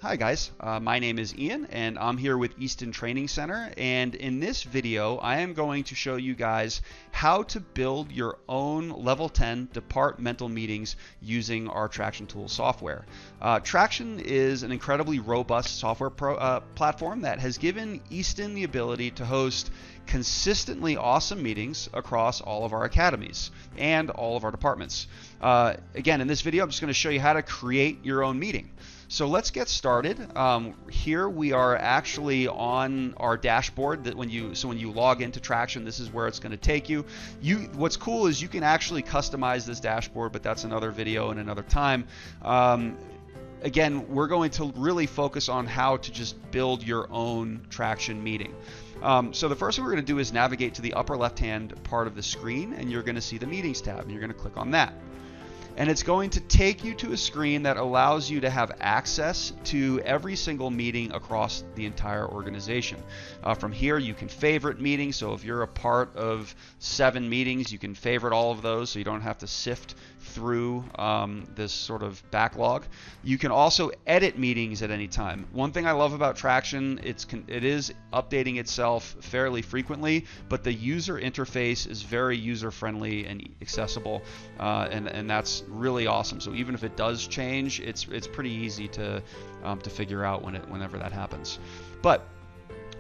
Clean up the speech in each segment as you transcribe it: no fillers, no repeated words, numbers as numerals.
Hi guys, my name is Ian and I'm here with Easton Training Center, and in this video I am going to show you guys how to build your own level 10 departmental meetings using our Traction Tools software. Traction is an incredibly robust software platform that has given Easton the ability to host consistently awesome meetings across all of our academies and all of our departments. Again, in this video I'm just going to show you how to create your own meeting. So let's get started. Here we are actually on our dashboard. That when you log into Traction, this is where it's going to take you. What's cool is you can actually customize this dashboard, but that's another video and another time. Again, we're going to really focus on how to just build your own Traction meeting. So the first thing we're going to do is navigate to the upper left-hand part of the screen, and you're going to see the Meetings tab, and you're going to click on that. And it's going to take you to a screen that allows you to have access to every single meeting across the entire organization. From here you can favorite meetings, so if you're a part of 7 meetings you can favorite all of those so you don't have to sift through this sort of backlog. You can also edit meetings at any time. One thing I love about Traction, it is updating itself fairly frequently, but the user interface is very user friendly and accessible, and that's really awesome. So even if it does change, it's pretty easy to figure out whenever that happens. But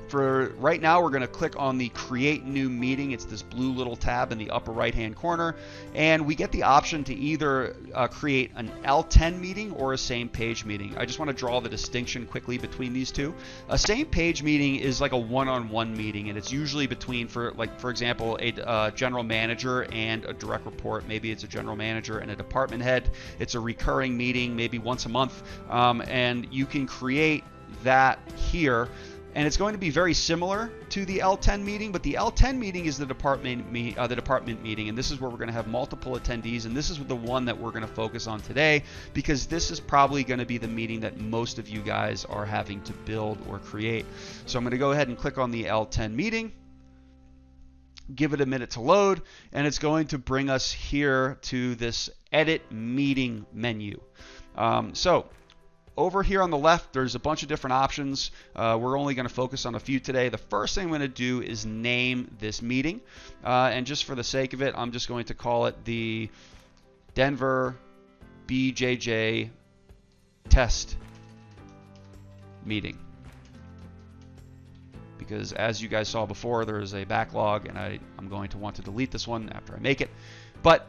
for right now, we're going to click on the Create New Meeting. It's this blue little tab in the upper right-hand corner, and we get the option to either create an L10 meeting or a same-page meeting. I just want to draw the distinction quickly between these two. A same-page meeting is like a one-on-one meeting, and it's usually between, for example, a general manager and a direct report. Maybe it's a general manager and a department head. It's a recurring meeting, maybe once a month, and you can create that here. And it's going to be very similar to the L10 meeting, but the L10 meeting is the department meeting, and this is where we're going to have multiple attendees, and this is the one that we're going to focus on today because this is probably going to be the meeting that most of you guys are having to build or create. So I'm going to go ahead and click on the L10 meeting, give it a minute to load, and it's going to bring us here to this Edit Meeting menu. Over here on the left, there's a bunch of different options. We're only going to focus on a few today. The first thing I'm going to do is name this meeting. And just for the sake of it, I'm just going to call it the Denver BJJ Test Meeting. Because as you guys saw before, there is a backlog, and I'm going to want to delete this one after I make it. But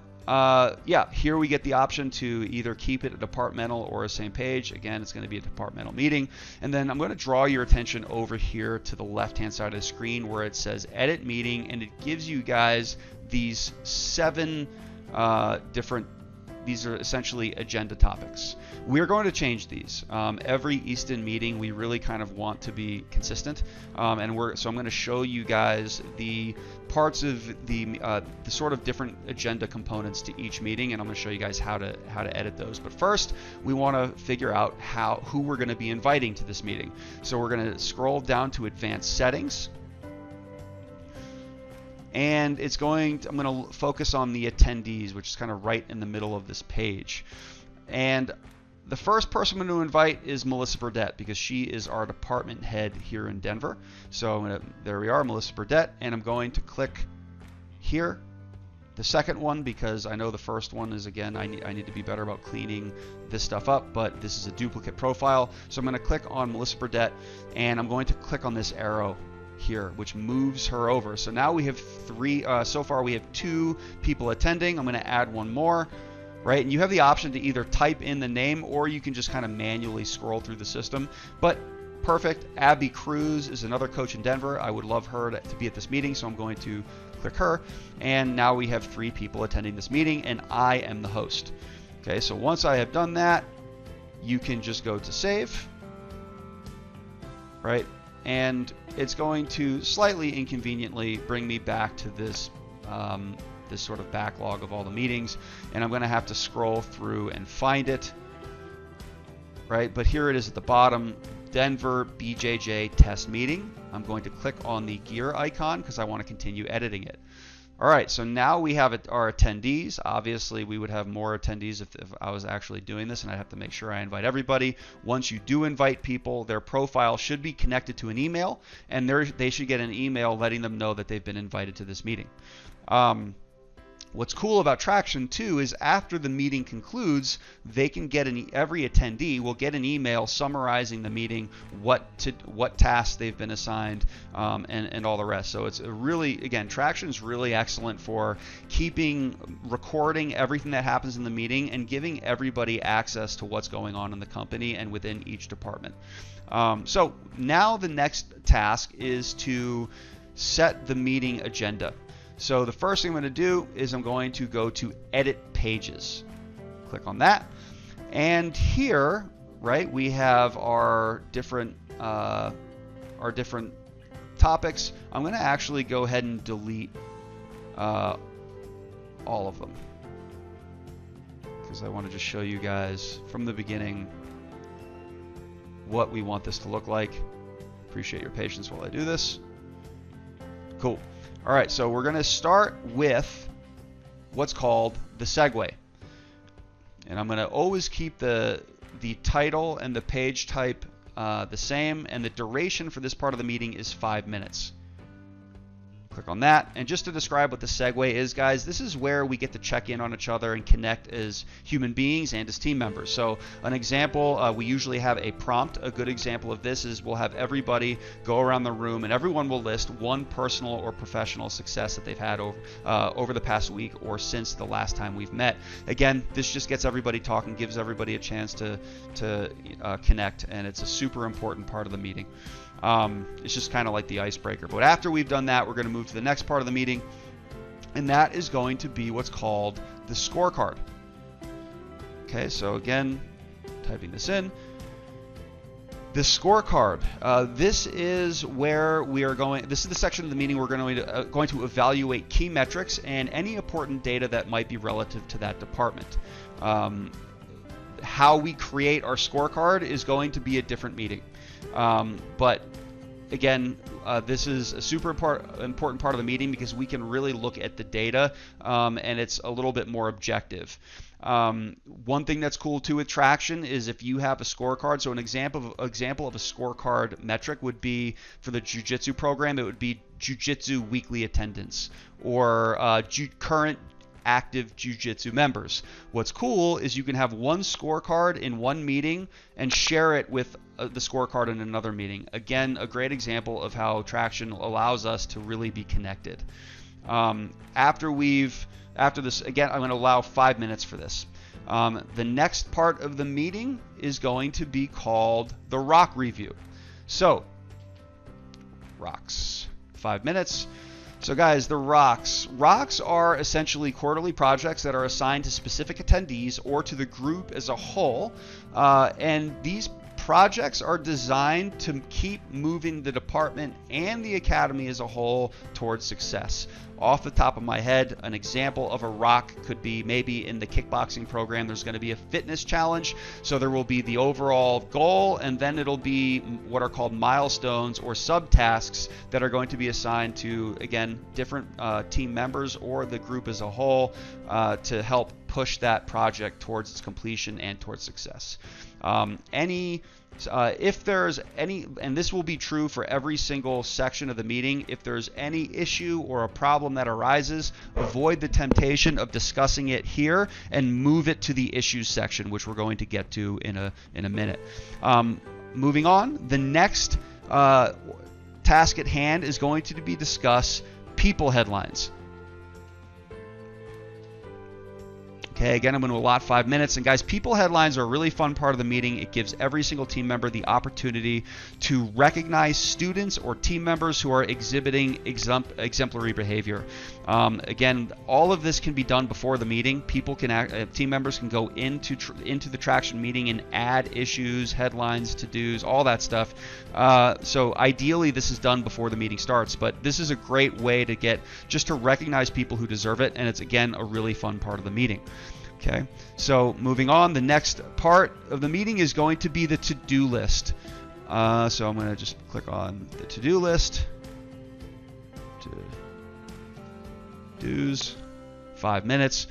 yeah, here we get the option to either keep it a departmental or a same page. Again, it's going to be a departmental meeting. And then I'm going to draw your attention over here to the left-hand side of the screen where it says Edit Meeting, and it gives you guys these 7 these are essentially agenda topics. We're going to change these. Every Easton meeting, we really kind of want to be consistent, so I'm going to show you guys the parts of the sort of different agenda components to each meeting, and I'm going to show you guys how to edit those. But first, we want to figure out who we're going to be inviting to this meeting. So we're going to scroll down to Advanced Settings. And I'm going to focus on the attendees, which is kind of right in the middle of this page. And the first person I'm going to invite is Melissa Burdett, because she is our department head here in Denver. So there we are, Melissa Burdett, and I'm going to click here. The second one, because I know the first one is, again, I need to be better about cleaning this stuff up, but this is a duplicate profile. So I'm going to click on Melissa Burdett, and I'm going to click on this arrow here, which moves her over. So now we have 3, so far we have 2 people attending. I'm going to add one more, right? And you have the option to either type in the name, or you can just kind of manually scroll through the system. But perfect. Abby Cruz is another coach in Denver. I would love her to be at this meeting, so I'm going to click her. And now we have 3 people attending this meeting, and I am the host. Okay, so once I have done that, you can just go to save, right? And it's going to slightly inconveniently bring me back to this this sort of backlog of all the meetings, and I'm going to have to scroll through and find it, right? But here it is at the bottom, Denver BJJ Test Meeting. I'm going to click on the gear icon because I want to continue editing it. All right, so now we have our attendees. Obviously, we would have more attendees if I was actually doing this, and I'd have to make sure I invite everybody. Once you do invite people, their profile should be connected to an email, and they should get an email letting them know that they've been invited to this meeting. What's cool about Traction too is after the meeting concludes, they can get every attendee will get an email summarizing the meeting, what tasks they've been assigned, and all the rest. So it's again, Traction is really excellent for recording everything that happens in the meeting and giving everybody access to what's going on in the company and within each department. So now the next task is to set the meeting agenda. So the first thing I'm going to do is I'm going to go to Edit Pages. Click on that. And here, right, we have our different topics. I'm going to actually go ahead and delete all of them because I want to just show you guys from the beginning what we want this to look like. Appreciate your patience while I do this. Cool. All right, so we're going to start with what's called the segue. And I'm going to always keep the title and the page type the same, and the duration for this part of the meeting is 5 minutes. Click on that. And just to describe what the segue is, guys, this is where we get to check in on each other and connect as human beings and as team members. So an example, we usually have a prompt. A good example of this is we'll have everybody go around the room and everyone will list one personal or professional success that they've had over the past week or since the last time we've met. Again, this just gets everybody talking, gives everybody a chance to connect, and it's a super important part of the meeting. It's just kind of like the icebreaker. But after we've done that, we're going to move to the next part of the meeting, and that is going to be what's called the scorecard. Okay, so again, typing this in. The scorecard. This is where we are going. This is the section of the meeting we're going to evaluate key metrics and any important data that might be relative to that department. How we create our scorecard is going to be a different meeting. But again, this is a super important part of the meeting because we can really look at the data, and it's a little bit more objective. One thing that's cool too with Traction is if you have a scorecard. So an example of a scorecard metric would be for the jiu-jitsu program. It would be jiu-jitsu weekly attendance or current active jiu-jitsu members. What's cool is you can have one scorecard in one meeting and share it with the scorecard in another meeting. Again, a great example of how Traction allows us to really be connected. After this, again, I'm going to allow 5 minutes for this. The next part of the meeting is going to be called the rock review. So, rocks, 5 minutes. So guys, the rocks are essentially quarterly projects that are assigned to specific attendees or to the group as a whole, and these projects are designed to keep moving the department and the academy as a whole towards success. Off the top of my head, an example of a rock could be maybe in the kickboxing program, there's going to be a fitness challenge. So there will be the overall goal, and then it'll be what are called milestones or subtasks that are going to be assigned to, again, different team members or the group as a whole to help push that project towards its completion and towards success. If there's any, and this will be true for every single section of the meeting, if there's any issue or a problem that arises, avoid the temptation of discussing it here and move it to the issues section, which we're going to get to in a minute. Moving on, the next task at hand is going to be discuss people headlines. Okay, again, I'm going to allot 5 minutes. And guys, people headlines are a really fun part of the meeting. It gives every single team member the opportunity to recognize students or team members who are exhibiting exemplary behavior. Again, all of this can be done before the meeting. Team members can go into the Traction meeting and add issues, headlines, to-dos, all that stuff. So ideally, this is done before the meeting starts. But this is a great way to recognize people who deserve it. And it's, again, a really fun part of the meeting. Okay, so moving on, the next part of the meeting is going to be the to-do list. So I'm going to just click on the to-do list. to-dos, 5 minutes.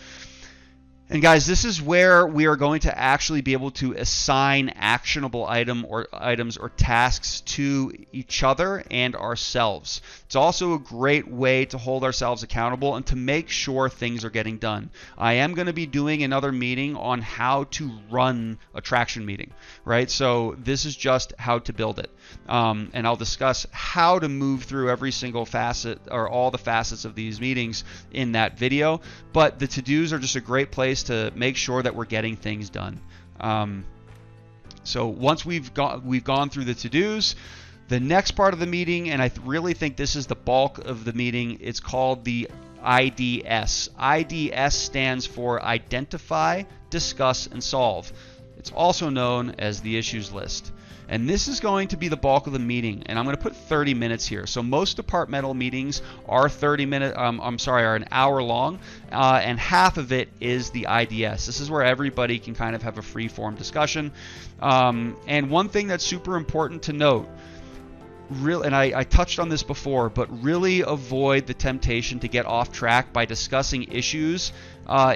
And guys, this is where we are going to actually be able to assign actionable items or tasks to each other and ourselves. It's also a great way to hold ourselves accountable and to make sure things are getting done. I am going to be doing another meeting on how to run a traction meeting, right? So this is just how to build it. And I'll discuss how to move through every single facet or all the facets of these meetings in that video. But the to-dos are just a great place to make sure that we're getting things done. So once we've gone through the to-dos, the next part of the meeting, and I really think this is the bulk of the meeting, it's called the IDS. IDS stands for Identify, Discuss, and Solve. It's also known as the issues list. And this is going to be the bulk of the meeting, and I'm going to put 30 minutes here. So most departmental meetings are are an hour long, and half of it is the IDS. This is where everybody can kind of have a free-form discussion. And one thing that's super important to note, and I touched on this before, but really avoid the temptation to get off track by discussing issues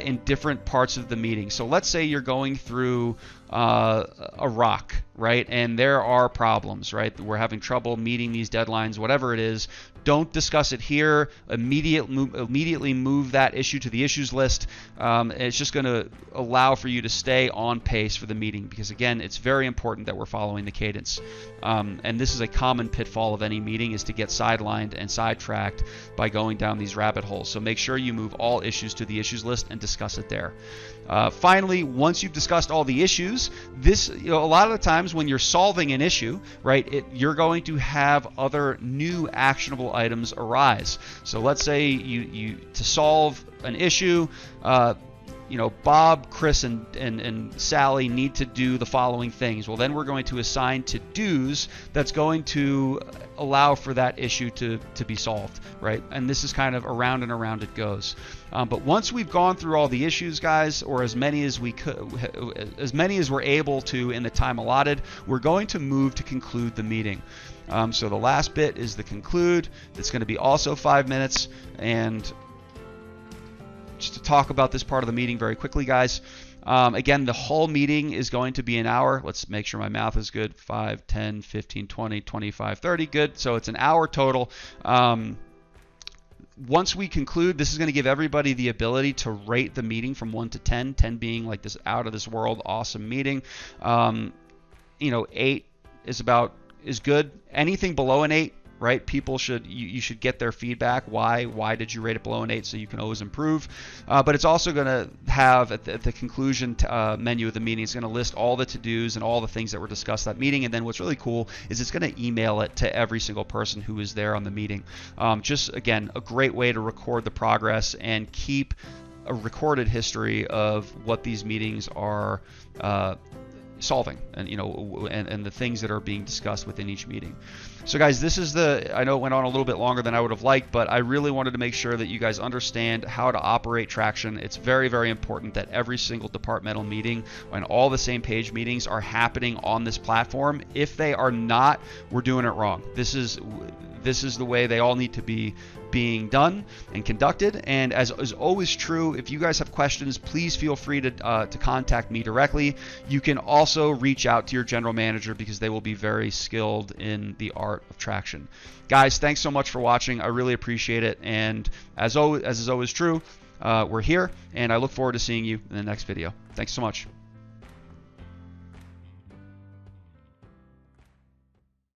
in different parts of the meeting. So let's say you're going through a rock, right? And there are problems, right? We're having trouble meeting these deadlines, whatever it is. Don't discuss it here. Immediately move that issue to the issues list. It's just going to allow for you to stay on pace for the meeting because, again, it's very important that we're following the cadence. And this is a common pitfall of any meeting, is to get sidelined and sidetracked by going down these rabbit holes. So make sure you move all issues to the issues list and discuss it there. Finally, once you've discussed all the issues, a lot of the times when you're solving an issue, right, you're going to have other new actionable items arise. So let's say you to solve an issue, Bob, Chris, and Sally need to do the following things. Well, then we're going to assign to-dos that's going to allow for that issue to be solved, right? And this is kind of around and around it goes. But once we've gone through all the issues, guys, or as many as we're able to in the time allotted, we're going to move to conclude the meeting. So the last bit is the conclude. It's going to be also 5 minutes. And just to talk about this part of the meeting very quickly, guys. Again, the whole meeting is going to be an hour. Let's make sure my math is good. 5, 10, 15, 20, 25, 30. Good. So it's an hour total. Once we conclude, this is going to give everybody the ability to rate the meeting from 1 to 10, 10 being like this out of this world awesome meeting. 8 is good. Anything below an 8, right? People you should get their feedback. Why did you rate it below an 8? So you can always improve. But it's also going to have at the conclusion menu of the meeting, it's going to list all the to-dos and all the things that were discussed that meeting. And then what's really cool is it's going to email it to every single person who was there on the meeting. Just again, a great way to record the progress and keep a recorded history of what these meetings are solving and and the things that are being discussed within each meeting. So guys, this is I know it went on a little bit longer than I would have liked, but I really wanted to make sure that you guys understand how to operate Traction. It's very, very important that every single departmental meeting and all the same page meetings are happening on this platform. If they are not, we're doing it wrong. This is the way they all need to be being done and conducted. And as is always true, if you guys have questions, please feel free to contact me directly. You can also reach out to your general manager because they will be very skilled in the art of Traction. Guys, thanks so much for watching. I really appreciate it. And as is always true, we're here, and I look forward to seeing you in the next video. Thanks so much.